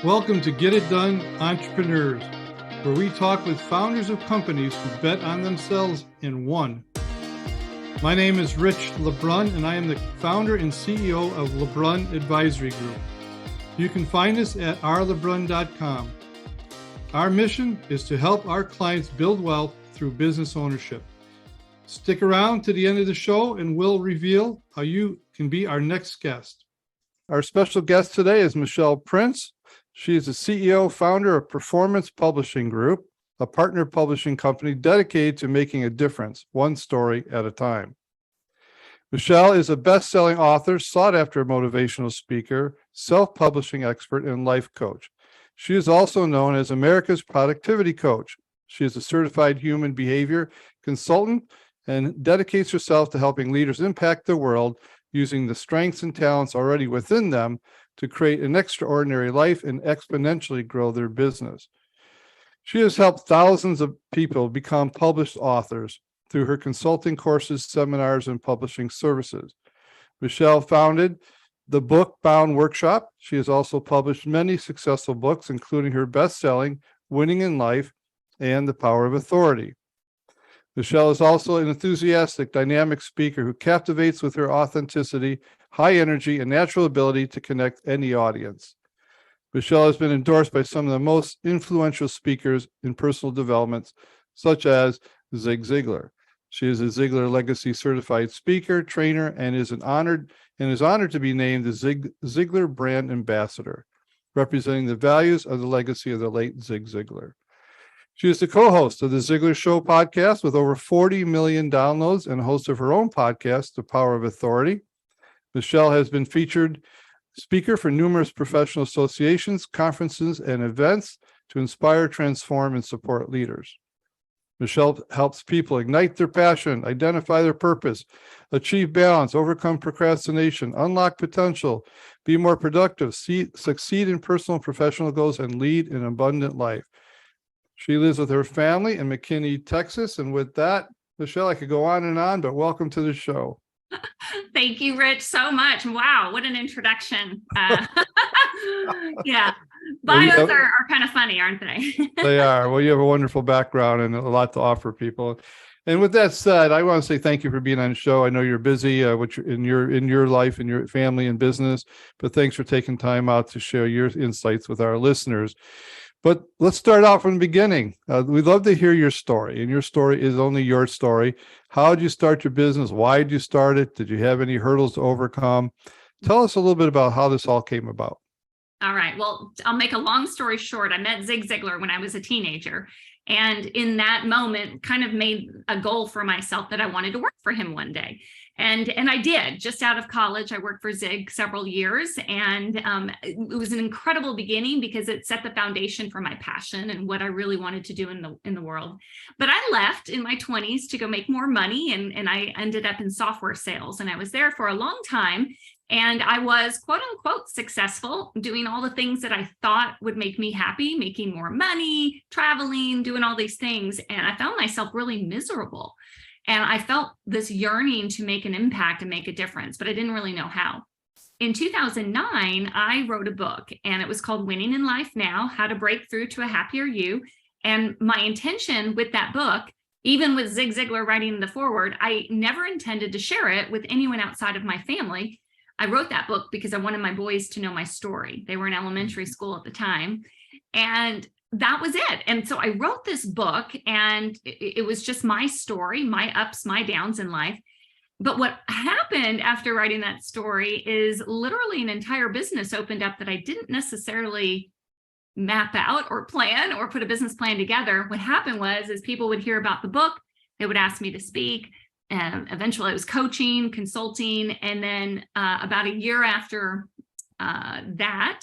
Welcome to Get It Done Entrepreneurs, where we talk with founders of companies who bet on themselves and won. My name is Rich LeBrun, and I am the founder and CEO of LeBrun Advisory Group. You can find us at rlebrun.com. Our mission is to help our clients build wealth through business ownership. Stick around to the end of the show and we'll reveal how you can be our next guest. Our special guest today is Michelle Prince. She is the CEO, founder of Performance Publishing Group, a partner publishing company dedicated to making a difference, one story at a time. Michelle is a best-selling author, sought-after motivational speaker, self-publishing expert, and life coach. She is also known as America's productivity coach. She is a certified human behavior consultant and dedicates herself to helping leaders impact the world using the strengths and talents already within them to create an extraordinary life and exponentially grow their business. She has helped thousands of people become published authors through her consulting courses, seminars, and publishing services. Michelle founded the Book Bound Workshop. She has also published many successful books, including her best-selling Winning in Life and The Power of Authority. Michelle is also an enthusiastic, dynamic speaker who captivates with her authenticity, high energy, and natural ability to connect any audience. Michelle has been endorsed by some of the most influential speakers in personal development, such as Zig Ziglar. She is a Ziglar Legacy certified speaker, trainer, and is honored to be named the Ziglar Brand Ambassador, representing the values of the legacy of the late Zig Ziglar. She is the co-host of the Ziglar Show podcast with over 40 million downloads and host of her own podcast, The Power of Authority. Michelle has been featured speaker for numerous professional associations, conferences, and events to inspire, transform, and support leaders. Michelle helps people ignite their passion, identify their purpose, achieve balance, overcome procrastination, unlock potential, be more productive, succeed in personal and professional goals, and lead an abundant life. She lives with her family in McKinney, Texas. And with that, Michelle, I could go on, but welcome to the show. Thank you, Rich, so much. Wow, what an introduction. Yeah, bios are kind of funny, aren't they? They are. Well, you have a wonderful background and a lot to offer people. And with that said, I want to say thank you for being on the show. I know you're busy in your life and your family and business, but thanks for taking time out to share your insights with our listeners. But let's start out from the beginning. We'd love to hear your story, and your story is only your story. How did you start your business? Why did you start it? Did you have any hurdles to overcome? Tell us a little bit about how this all came about. All right. Well, I'll make a long story short. I met Zig Ziglar when I was a teenager. And in that moment, kind of made a goal for myself that I wanted to work for him one day. And I did. Just out of college, I worked for Zig several years, and it was an incredible beginning because it set the foundation for my passion and what I really wanted to do in the world. But I left in my 20s to go make more money, and I ended up in software sales, and I was there for a long time. And I was, quote unquote, successful, doing all the things that I thought would make me happy, making more money, traveling, doing all these things. And I found myself really miserable. And I felt this yearning to make an impact and make a difference, but I didn't really know how. In 2009, I wrote a book, and it was called Winning in Life Now, How to Break Through to a Happier You. And my intention with that book, even with Zig Ziglar writing the foreword, I never intended to share it with anyone outside of my family. I wrote that book because I wanted my boys to know my story. They were in elementary school at the time. And that was it. And so I wrote this book, and it was just my story, my ups, my downs in life. But what happened after writing that story is literally an entire business opened up that I didn't necessarily map out or plan or put a business plan together. What happened was people would hear about the book, they would ask me to speak. And eventually I was coaching, consulting. And then about a year after that,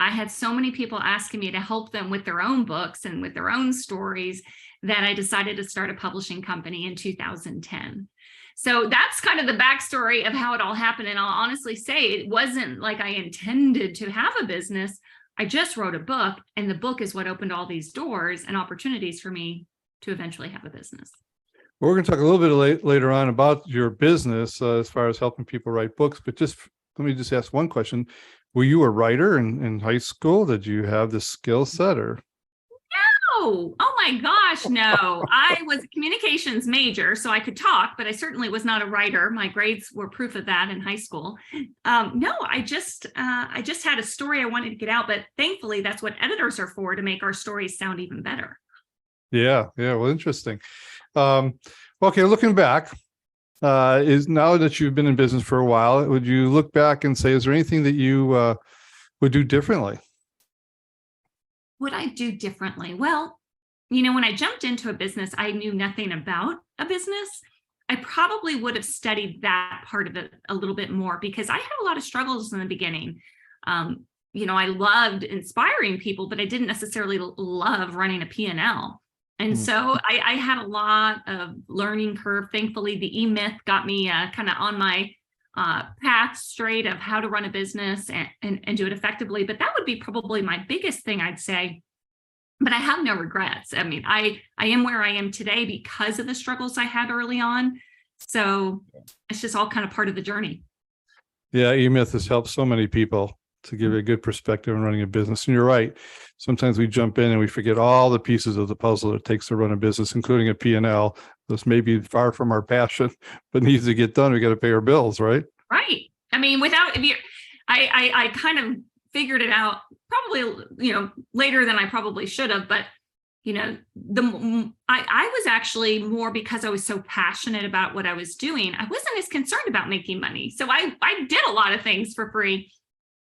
I had so many people asking me to help them with their own books and with their own stories that I decided to start a publishing company in 2010. So that's kind of the backstory of how it all happened. And I'll honestly say it wasn't like I intended to have a business. I just wrote a book, and the book is what opened all these doors and opportunities for me to eventually have a business. We're going to talk a little bit later on about your business as far as helping people write books, but let me just ask one question. Were you a writer in high school? Did you have the skill set or? Oh my gosh, no. I was a communications major, so I could talk, but I certainly was not a writer. My grades were proof of that in high school. No, I just had a story I wanted to get out, but thankfully that's what editors are for, to make our stories sound even better. Yeah. Well, interesting. Okay, looking back, is now that you've been in business for a while, would you look back and say, is there anything that you would do differently? Would I do differently? Well, when I jumped into a business, I knew nothing about a business. I probably would have studied that part of it a little bit more, because I had a lot of struggles in the beginning. I loved inspiring people, but I didn't necessarily love running a P&L. And so I had a lot of learning curve. Thankfully, the E-Myth got me kind of on my path straight of how to run a business and do it effectively. But that would be probably my biggest thing, I'd say. But I have no regrets. I mean, I am where I am today because of the struggles I had early on. So it's just all kind of part of the journey. Yeah, E-Myth has helped so many people to give a good perspective on running a business. And you're right. Sometimes we jump in and we forget all the pieces of the puzzle it takes to run a business, including a P&L. This may be far from our passion, but needs to get done. We got to pay our bills, right? Right. I mean, I kind of figured it out probably, later than I probably should have. But, I was actually more, because I was so passionate about what I was doing, I wasn't as concerned about making money. So I did a lot of things for free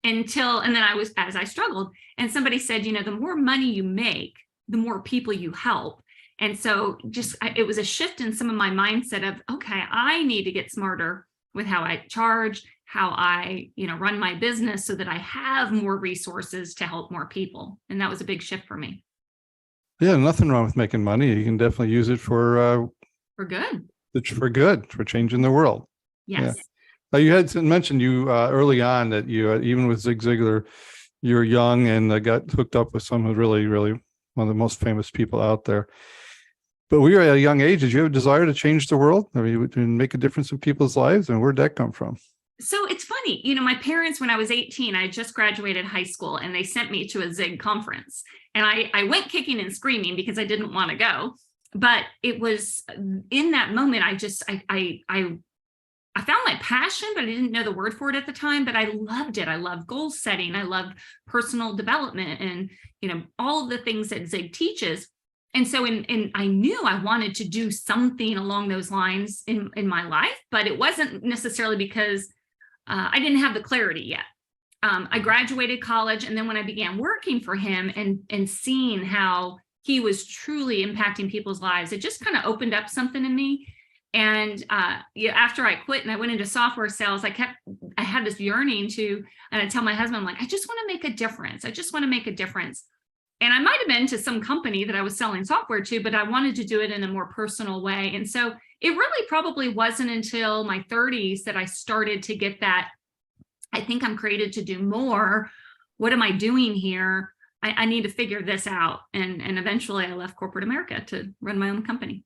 and then as I struggled, and somebody said, the more money you make, the more people you help. And so it was a shift in some of my mindset of, okay, I need to get smarter with how I charge, how I, run my business, so that I have more resources to help more people. And that was a big shift for me. Yeah, nothing wrong with making money. You can definitely use it for good. For changing the world. Yes. Yeah. You had mentioned early on that you, even with Zig Ziglar, you were young and got hooked up with someone really, really one of the most famous people out there. But we were at a young age. Did you have a desire to change the world? I mean, make a difference in people's lives? And where'd that come from? So it's funny, my parents, when I was 18, I just graduated high school, and they sent me to a Zig conference. And I went kicking and screaming because I didn't want to go. But it was in that moment, I found my passion, but I didn't know the word for it at the time. But I loved it. I love goal setting. I love personal development and, all of the things that Zig teaches. And so I knew I wanted to do something along those lines in my life, but it wasn't necessarily because I didn't have the clarity yet. I graduated college, and then when I began working for him and seeing how he was truly impacting people's lives, it just kind of opened up something in me. And after I quit and I went into software sales, I had this yearning and I tell my husband, I'm like, I just want to make a difference. I just want to make a difference. And I might've been to some company that I was selling software to, but I wanted to do it in a more personal way. And so it really probably wasn't until my 30s that I started to get that, I think I'm created to do more. What am I doing here? I need to figure this out. And eventually I left corporate America to run my own company.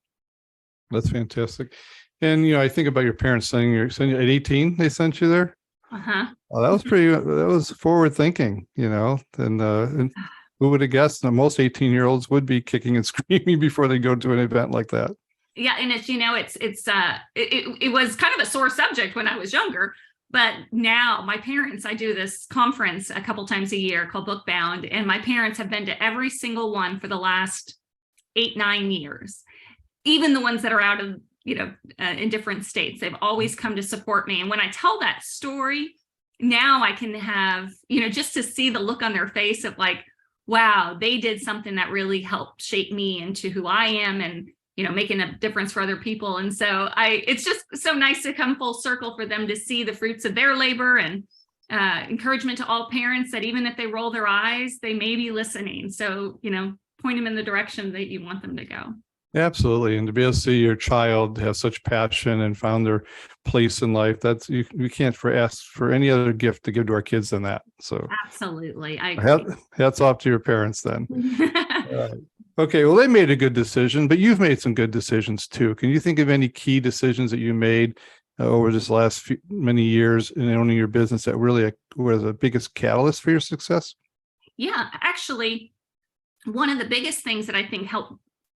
That's fantastic. And, I think about your parents sending you at 18, they sent you there. Uh-huh. Well, that was forward thinking, and who would have guessed that most 18-year-olds would be kicking and screaming before they go to an event like that? Yeah. And it was kind of a sore subject when I was younger, but now my parents, I do this conference a couple times a year called Bookbound, and my parents have been to every single one for the last 8-9 years, even the ones that are out of, in different states. They've always come to support me. And when I tell that story, now I can have, just to see the look on their face of like, wow, they did something that really helped shape me into who I am and, making a difference for other people. And so it's just so nice to come full circle for them to see the fruits of their labor, and encouragement to all parents that even if they roll their eyes, they may be listening. So, point them in the direction that you want them to go. Absolutely. And to be able to see your child have such passion and found their place in life, that's you can't ask for any other gift to give to our kids than that. So absolutely. I agree. Hats off to your parents then. Okay. Well, they made a good decision, but you've made some good decisions too. Can you think of any key decisions that you made over this last many years in owning your business that really were the biggest catalyst for your success? Yeah, actually, one of the biggest things that I think helped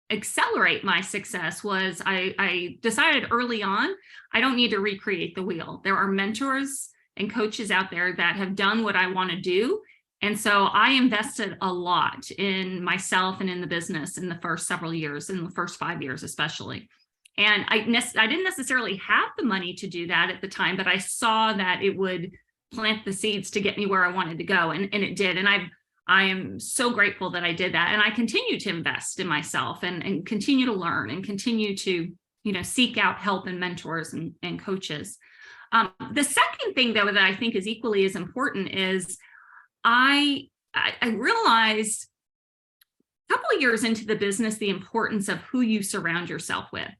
accelerate my success was I decided early on, I don't need to recreate the wheel. There are mentors and coaches out there that have done what I want to do. And so I invested a lot in myself and in the business in the first several years, in the first 5 years, especially. And I didn't necessarily have the money to do that at the time, but I saw that it would plant the seeds to get me where I wanted to go. And it did. And I am so grateful that I did that. And I continue to invest in myself and continue to learn and continue to, seek out help and mentors and coaches. The second thing, though, that I think is equally as important is I realized a couple of years into the business, the importance of who you surround yourself with.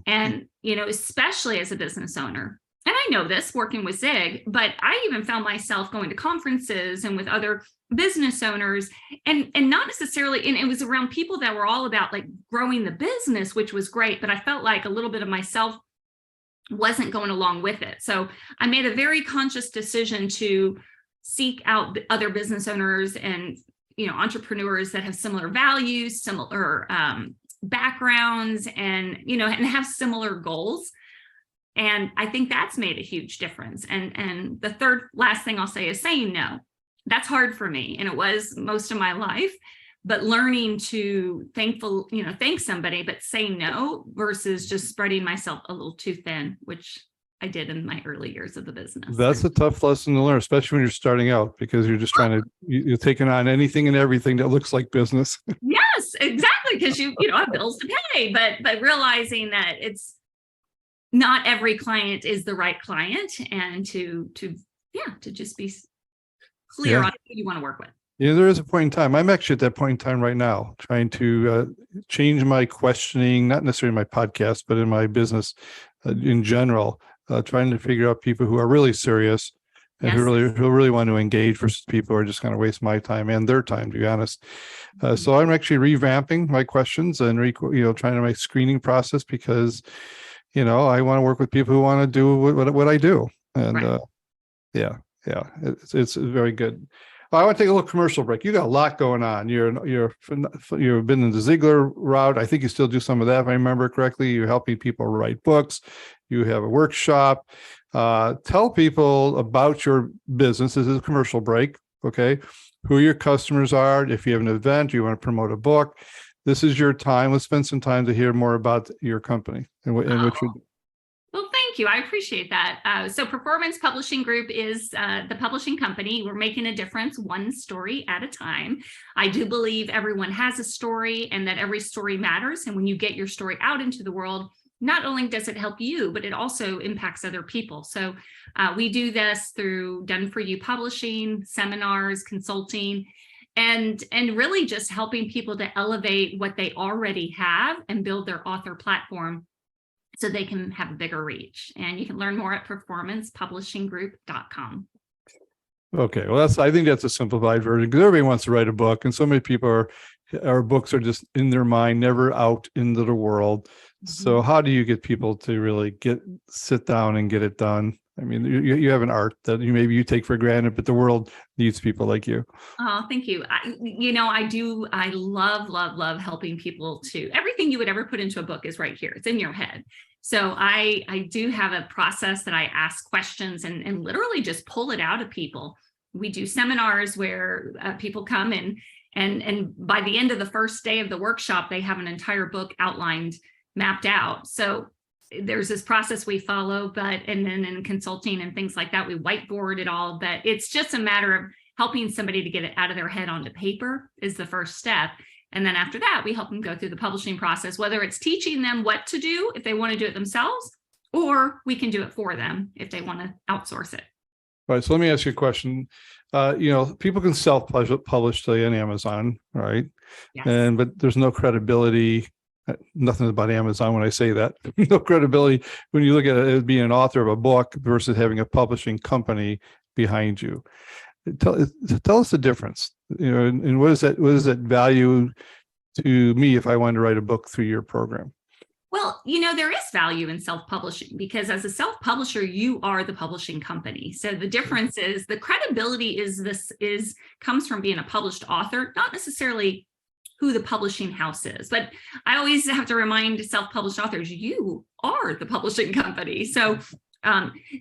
And, especially as a business owner. And I know this working with Zig, but I even found myself going to conferences and with other business owners and not necessarily, and it was around people that were all about like growing the business, which was great, but I felt like a little bit of myself wasn't going along with it. So I made a very conscious decision to seek out other business owners and, entrepreneurs that have similar values, similar backgrounds, and, and have similar goals. And I think that's made a huge difference. And the third last thing I'll say is saying no. That's hard for me. And it was most of my life, but learning to thank somebody, but say no versus just spreading myself a little too thin, which I did in my early years of the business. That's a tough lesson to learn, especially when you're starting out, because you're just you're taking on anything and everything that looks like business. Yes, exactly. Because you have bills to pay, but realizing that it's not every client is the right client, and to just be clear on who you want to work with. Yeah, there is a point in time. I'm actually at that point in time right now, trying to change my questioning, not necessarily in my podcast, but in my business in general, trying to figure out people who are really serious and who really want to engage versus people who are just going to waste my time and their time, to be honest. So I'm actually revamping my questions and trying to make screening process because I want to work with people who want to do what I do. And it's very good. I want to take a little commercial break. You got a lot going on. You've been in the Ziegler route. I think you still do some of that, if I remember correctly. You're helping people write books. You have a workshop. Tell people about your business. This is a commercial break. Okay. Who your customers are. If you have an event, you want to promote a book. This is your time. Let's spend some time to hear more about your company and what you do. Well, thank you. I appreciate that. So Performance Publishing Group is the publishing company. We're making a difference one story at a time. I do believe everyone has a story and that every story matters. And when you get your story out into the world, not only does it help you, but it also impacts other people. So we do this through Done For You publishing, seminars, consulting, and really just helping people to elevate what they already have and build their author platform so they can have a bigger reach. And you can learn more at performancepublishinggroup.com. Okay. Well, I think that's a simplified version because everybody wants to write a book and so many people our books are just in their mind, never out into the world. Mm-hmm. So how do you get people to really sit down and get it done? I mean, you have an art that maybe you take for granted, but the world needs people like you. Oh, thank you. I love helping people to everything you would ever put into a book is right here. It's in your head. So I do have a process that I ask questions and literally just pull it out of people. We do seminars where people come and by the end of the first day of the workshop, they have an entire book outlined, mapped out. So there's this process we follow, and then in consulting and things like that, we whiteboard it all, but it's just a matter of helping somebody to get it out of their head onto paper is the first step. And then after that, we help them go through the publishing process, whether it's teaching them what to do if they want to do it themselves, or we can do it for them if they want to outsource it. All right. So let me ask you a question. People can self-publish today on Amazon, right? Yes. But there's no credibility. Nothing about Amazon when I say that. No credibility when you look at it as being an author of a book versus having a publishing company behind you. Tell us the difference. And what is that value to me if I wanted to write a book through your program? Well, there is value in self-publishing because as a self-publisher, you are the publishing company. So the difference is the credibility comes from being a published author, not necessarily who the publishing house is. But I always have to remind self-published authors, you are the publishing company. So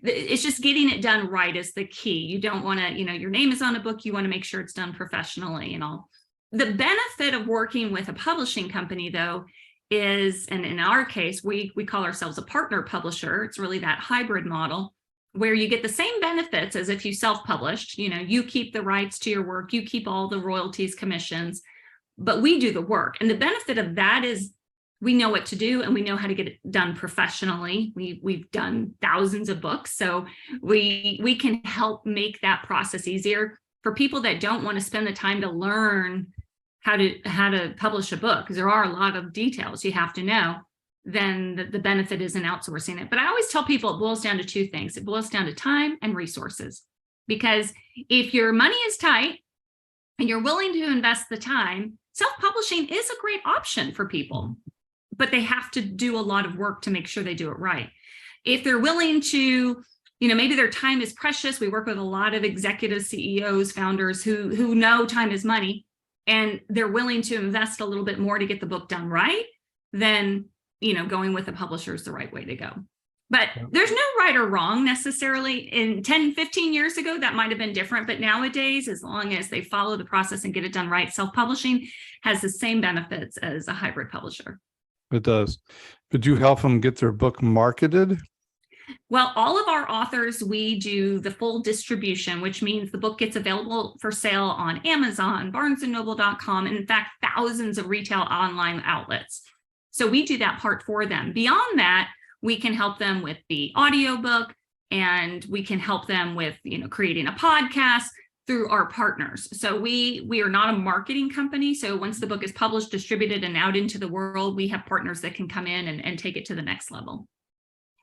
it's just getting it done right is the key. You don't want to, your name is on a book. You want to make sure it's done professionally and all. The benefit of working with a publishing company, though, is, and in our case, we call ourselves a partner publisher. It's really that hybrid model where you get the same benefits as if you self-published. You keep the rights to your work, you keep all the royalties, commissions, but we do the work. And the benefit of that is we know what to do and we know how to get it done professionally. We've done thousands of books, so we can help make that process easier for people that don't want to spend the time to learn how to publish a book, because there are a lot of details you have to know. Then the benefit is in outsourcing it. But I always tell people it boils down to two things. It boils down to time and resources. Because if your money is tight and you're willing to invest the time, self-publishing is a great option for people, but they have to do a lot of work to make sure they do it right. If they're willing to, maybe their time is precious. We work with a lot of executive CEOs, founders who know time is money, and they're willing to invest a little bit more to get the book done right, then, going with a publisher is the right way to go. But there's no right or wrong necessarily. In 10, 15 years ago, that might have been different. But nowadays, as long as they follow the process and get it done right, self-publishing has the same benefits as a hybrid publisher. It does. But you help them get their book marketed? Well, all of our authors, we do the full distribution, which means the book gets available for sale on Amazon, barnesandnoble.com, and in fact, thousands of retail online outlets. So we do that part for them. Beyond that, we can help them with the audiobook, and we can help them with, creating a podcast through our partners. So we are not a marketing company. So once the book is published, distributed, and out into the world, we have partners that can come in and take it to the next level.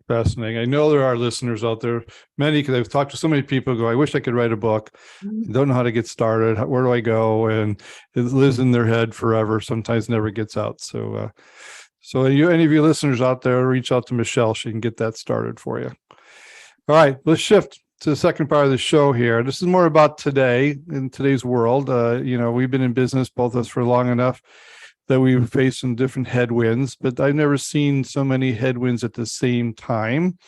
Fascinating. I know there are listeners out there, many, because I've talked to so many people who go, I wish I could write a book. I don't know how to get started. Where do I go? And it lives in their head forever, sometimes never gets out. So any of you listeners out there, reach out to Michelle. She can get that started for you. All right, let's shift to the second part of the show here. This is more about today, in today's world. We've been in business, both of us, for long enough that we've faced some different headwinds, but I've never seen so many headwinds at the same time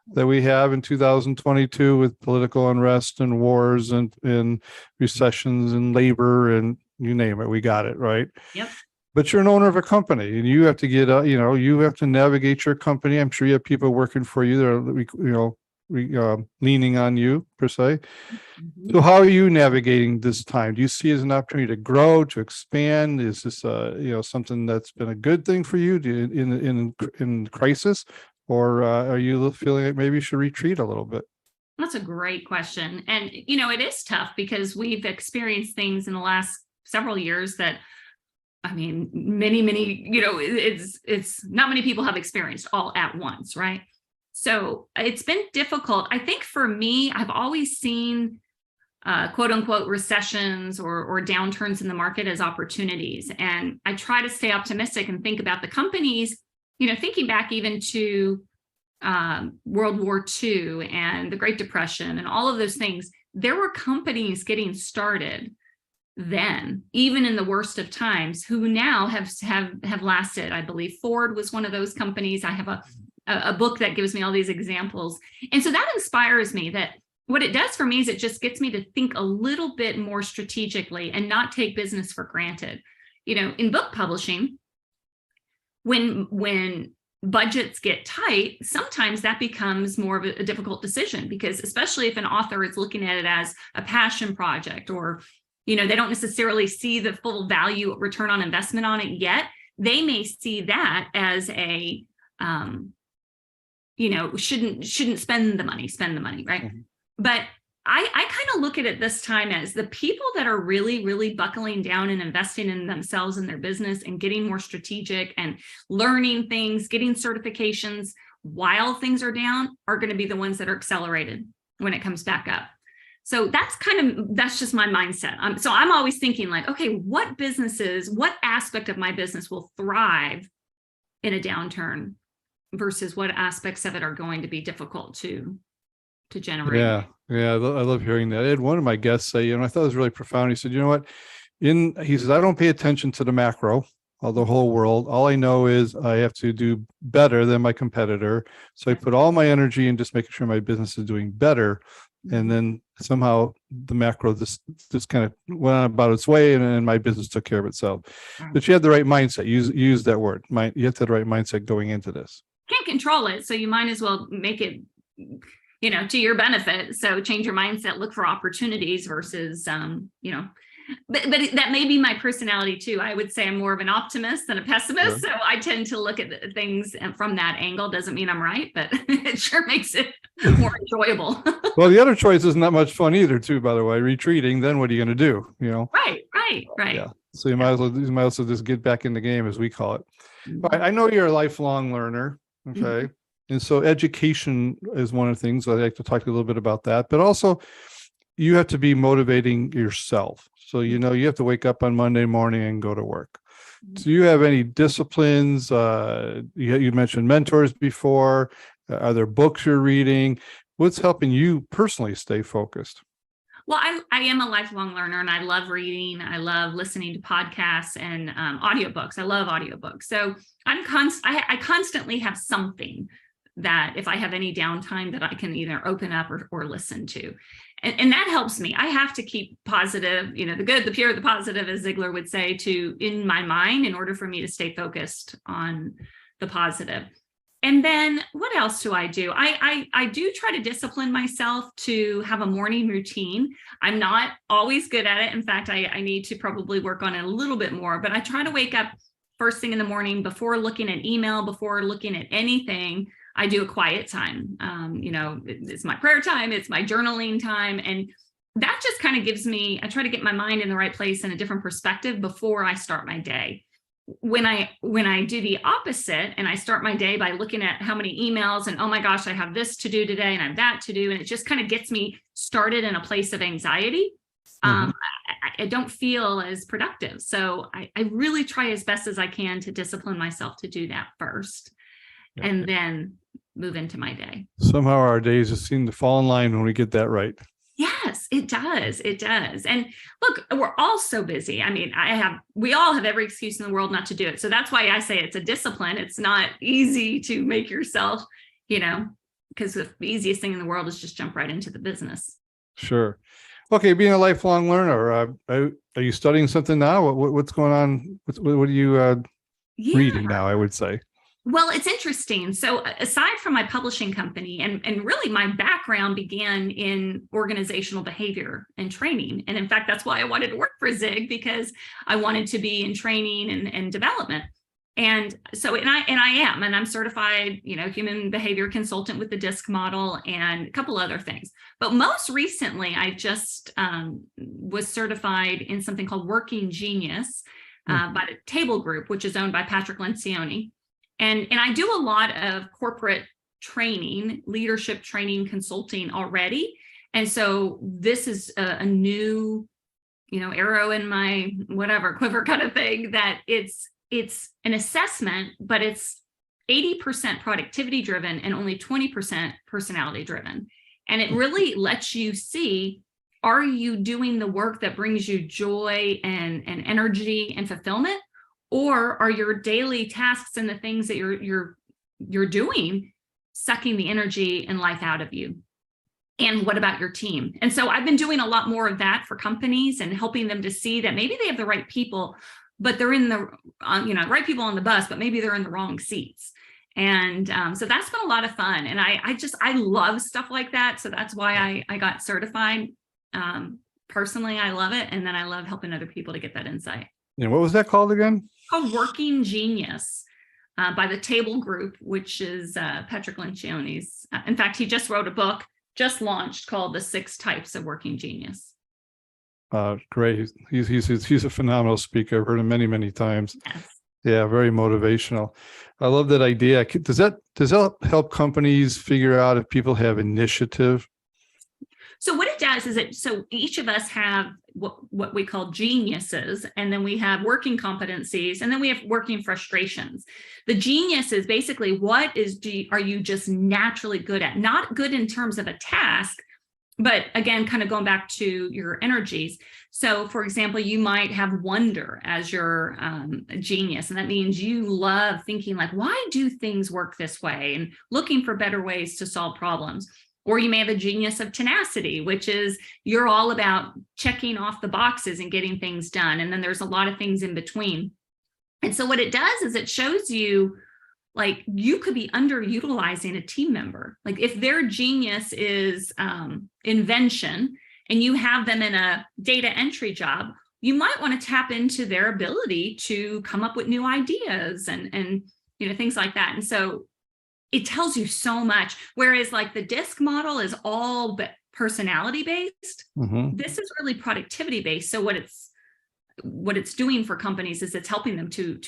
that we have in 2022 with political unrest and wars and recessions and labor and you name it, we got it, right? Yep. But you're an owner of a company and you have to get, you have to navigate your company. I'm sure you have people working for you that are, leaning on you per se. Mm-hmm. So how are you navigating this time? Do you see it as an opportunity to grow, to expand? Is this something that's been a good thing for you in crisis, or are you feeling like maybe you should retreat a little bit? That's a great question, and it is tough because we've experienced things in the last several years that, many, it's not many people have experienced all at once, right? So it's been difficult. I think for me, I've always seen quote unquote recessions or downturns in the market as opportunities. And I try to stay optimistic and think about the companies, thinking back even to World War II and the Great Depression and all of those things. There were companies getting started then, even in the worst of times, who now have lasted. I believe Ford was one of those companies. I have a book that gives me all these examples. And so that inspires me. That what it does for me is it just gets me to think a little bit more strategically and not take business for granted. In book publishing, when budgets get tight, sometimes that becomes more of a difficult decision, because especially if an author is looking at it as a passion project, or they don't necessarily see the full value return on investment on it yet, they may see that as a shouldn't spend the money, right? Mm-hmm. But I kind of look at it this time as the people that are really, really buckling down and investing in themselves and their business and getting more strategic and learning things, getting certifications while things are down, are going to be the ones that are accelerated when it comes back up. So that's just my mindset. So I'm always thinking like, okay, what aspect of my business will thrive in a downturn versus what aspects of it are going to be difficult to generate. Yeah. I love hearing that. I had one of my guests say, I thought it was really profound. He said, you know what? He says, I don't pay attention to the macro of the whole world. All I know is I have to do better than my competitor. So I put all my energy in just making sure my business is doing better. And then somehow the macro just kind of went on about its way, and then my business took care of itself. But you had the right mindset. Use that word. You have to have the right mindset going into this. Can't control it, so you might as well make it, to your benefit. So change your mindset, look for opportunities versus, but that may be my personality too. I would say I'm more of an optimist than a pessimist. Sure. So I tend to look at things from that angle. Doesn't mean I'm right, but it sure makes it more enjoyable. Well, the other choice isn't that much fun either, too, by the way. Retreating, then what are you going to do? Right. Yeah. So you might as well just get back in the game, as we call it. Mm-hmm. All right, I know you're a lifelong learner. Okay. Mm-hmm. And so education is one of the things. I'd like to talk a little bit about that, but also you have to be motivating yourself. So, you have to wake up on Monday morning and go to work. Do you have any disciplines? You mentioned mentors before. Are there books you're reading? What's helping you personally stay focused? Well, I am a lifelong learner, and I love reading. I love listening to podcasts and audiobooks. I love audiobooks. So I constantly have something that if I have any downtime that I can either open up or listen to. And that helps me. I have to keep positive, the good, the pure, the positive, as Ziglar would say, in my mind in order for me to stay focused on the positive. And then what else do I do? I do try to discipline myself to have a morning routine. I'm not always good at it. In fact, I need to probably work on it a little bit more, but I try to wake up first thing in the morning before looking at email, before looking at anything. I do a quiet time. It's my prayer time. It's my journaling time. And that just kind of gives me, I try to get my mind in the right place in a different perspective before I start my day. When I do the opposite and I start my day by looking at how many emails and, oh my gosh, I have this to do today and I have that to do. And it just kind of gets me started in a place of anxiety. Mm-hmm. I don't feel as productive. So I really try as best as I can to discipline myself to do that first. Yeah. And then move into my day. Somehow our days just seem to fall in line when we get that right. Yes, it does. It does. And look, we're all so busy. I mean, we all have every excuse in the world not to do it. So that's why I say it's a discipline. It's not easy to make yourself, because the easiest thing in the world is just jump right into the business. Sure. Okay. Being a lifelong learner, are you studying something now? What's going on? What are you reading now, I would say? Well, it's interesting. So aside from my publishing company, and really my background began in organizational behavior and training. And in fact, that's why I wanted to work for Zig, because I wanted to be in training and development. And so, and I am, and I'm certified, human behavior consultant with the DISC model and a couple other things. But most recently, I just was certified in something called Working Genius by the Table Group, which is owned by Patrick Lencioni. And I do a lot of corporate training, leadership training, consulting already. And so this is a new, arrow in my quiver kind of thing, that it's an assessment, but it's 80% productivity driven and only 20% personality driven. And it really lets you see, are you doing the work that brings you joy and energy and fulfillment? Or are your daily tasks and the things that you're doing sucking the energy and life out of you? And what about your team? And so I've been doing a lot more of that for companies and helping them to see that maybe they have the right people, but they're in the right people on the bus, but maybe they're in the wrong seats. And so that's been a lot of fun. And I love stuff like that. So that's why I got certified. Personally, I love it. And then I love helping other people to get that insight. And what was that called again? Called Working Genius by the Table Group, which is Patrick Lencioni's. In fact, he just wrote a book, just launched, called The 6 Types of Working Genius. Great. He's a phenomenal speaker. I've heard him many, many times. Yes. Yeah, very motivational. I love that idea. Does that help companies figure out if people have initiative? So what it does is so each of us have what we call geniuses, and then we have working competencies, and then we have working frustrations. The genius is basically are you just naturally good at, not good in terms of a task, but again, kind of going back to your energies. So for example, you might have wonder as your genius, and that means you love thinking like, why do things work this way, and looking for better ways to solve problems. Or you may have a genius of tenacity, which is you're all about checking off the boxes and getting things done. And then there's a lot of things in between. And so what it does is it shows you, like, you could be underutilizing a team member. Like if their genius is invention and you have them in a data entry job, you might want to tap into their ability to come up with new ideas and things like that. And so it tells you so much. Whereas like the DISC model is all personality based. Mm-hmm. This is really productivity based. So what it's doing for companies is it's helping them to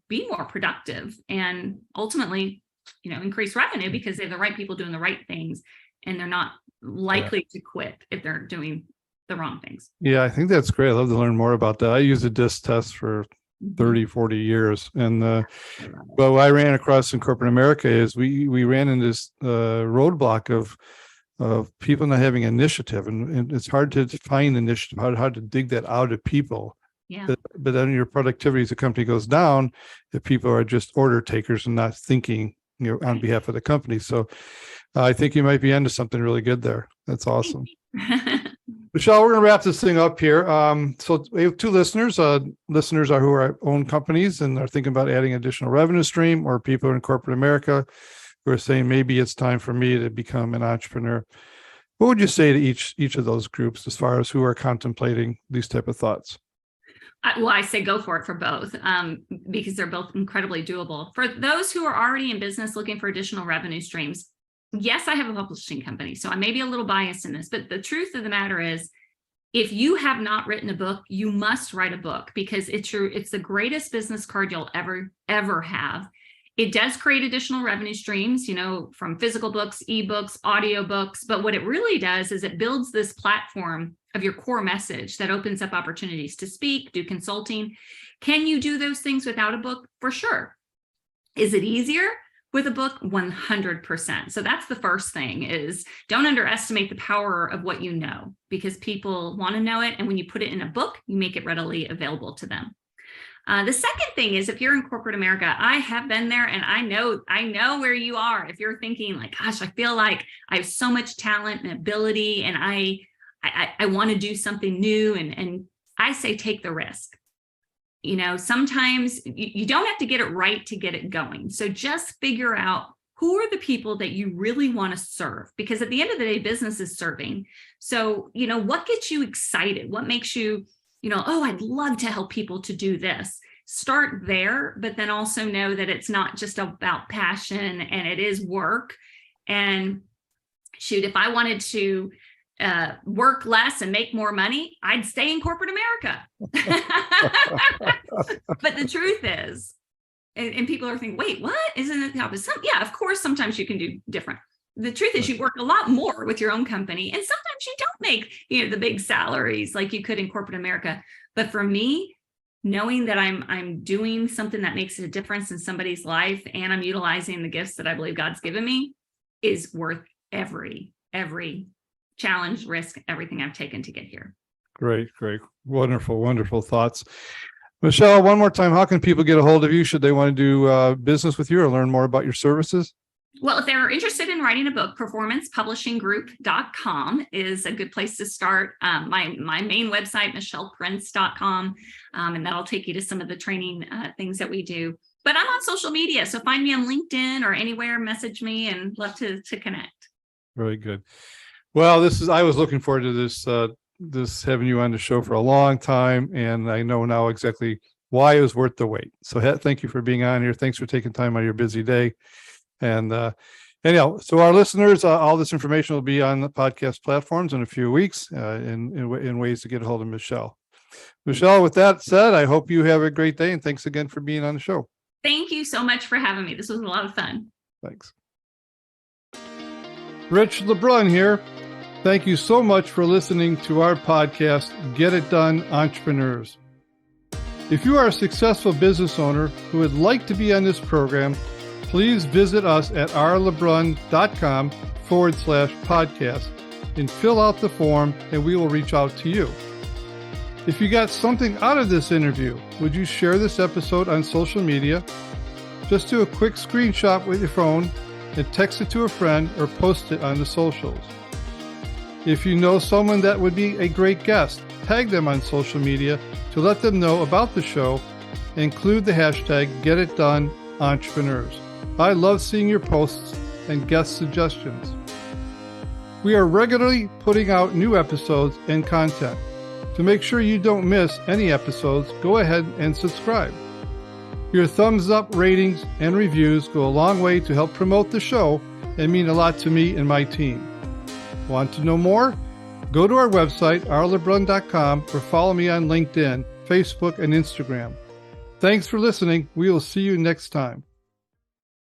be more productive and ultimately, increase revenue, because they have the right people doing the right things, and they're not likely to quit if they're doing the wrong things. Yeah, I think that's great. I'd love to learn more about that. I use a DISC test for 30, 40 years. And but what I ran across in corporate America is we ran into this roadblock of people not having initiative. And it's hard to find initiative, hard to dig that out of people. Yeah. But then your productivity as a company goes down if people are just order takers and not thinking on behalf of the company. So I think you might be into something really good there. That's awesome. Michelle, we're going to wrap this thing up here. So we have two listeners. Listeners are who are own companies and are thinking about adding additional revenue stream, or people in corporate America who are saying maybe it's time for me to become an entrepreneur. What would you say to each of those groups as far as who are contemplating these type of thoughts? Well, I say go for it for both, because they're both incredibly doable. For those who are already in business looking for additional revenue streams, yes, I have a publishing company, so I may be a little biased in this, but the truth of the matter is, if you have not written a book, you must write a book, because it's the greatest business card you'll ever have. It does create additional revenue streams, from physical books, ebooks, audiobooks. But what it really does is it builds this platform of your core message that opens up opportunities to speak, do consulting. Can you do those things without a book? For sure. Is it easier with a book? 100%. So that's the first thing, is don't underestimate the power of what you know, because people want to know it. And when you put it in a book, you make it readily available to them. The second thing is, if you're in corporate America, I have been there, and I know where you are. If you're thinking like, gosh, I feel like I have so much talent and ability, and I want to do something new, and I say take the risk. Sometimes you don't have to get it right to get it going. So just figure out who are the people that you really want to serve, because at the end of the day, business is serving. So, what gets you excited? What makes you, oh, I'd love to help people to do this. Start there, but then also know that it's not just about passion, and it is work. And shoot, if I wanted to work less and make more money, I'd stay in corporate America. But the truth is, and people are thinking, wait, what? Isn't it the opposite? Yeah, of course, sometimes you can do different. The truth is, you work a lot more with your own company, and sometimes you don't make the big salaries like you could in corporate America. But for me, knowing that I'm doing something that makes a difference in somebody's life, and I'm utilizing the gifts that I believe God's given me, is worth every challenge, risk, everything I've taken to get here. Great. Wonderful thoughts. Michelle, one more time, how can people get a hold of you should they want to do business with you or learn more about your services? Well, if they're interested in writing a book, performancepublishinggroup.com is a good place to start. My main website, michelleprince.com, and that'll take you to some of the training things that we do. But I'm on social media, so find me on LinkedIn or anywhere, message me, and love to connect. Very good. Well, I was looking forward to this having you on the show for a long time, and I know now exactly why it was worth the wait. So thank you for being on here. Thanks for taking time out of your busy day. And anyhow, so our listeners, all this information will be on the podcast platforms in a few weeks in ways to get a hold of Michelle. Michelle, with that said, I hope you have a great day, and thanks again for being on the show. Thank you so much for having me. This was a lot of fun. Thanks. Rich LeBrun here. Thank you so much for listening to our podcast, Get It Done, Entrepreneurs. If you are a successful business owner who would like to be on this program, please visit us at rlebrun.com/podcast and fill out the form, and we will reach out to you. If you got something out of this interview, would you share this episode on social media? Just do a quick screenshot with your phone and text it to a friend or post it on the socials. If you know someone that would be a great guest, tag them on social media to let them know about the show. Include the hashtag GetItDoneEntrepreneurs. I love seeing your posts and guest suggestions. We are regularly putting out new episodes and content. To make sure you don't miss any episodes, go ahead and subscribe. Your thumbs up, ratings, and reviews go a long way to help promote the show and mean a lot to me and my team. Want to know more? Go to our website, rlebrun.com, or follow me on LinkedIn, Facebook, and Instagram. Thanks for listening. We will see you next time.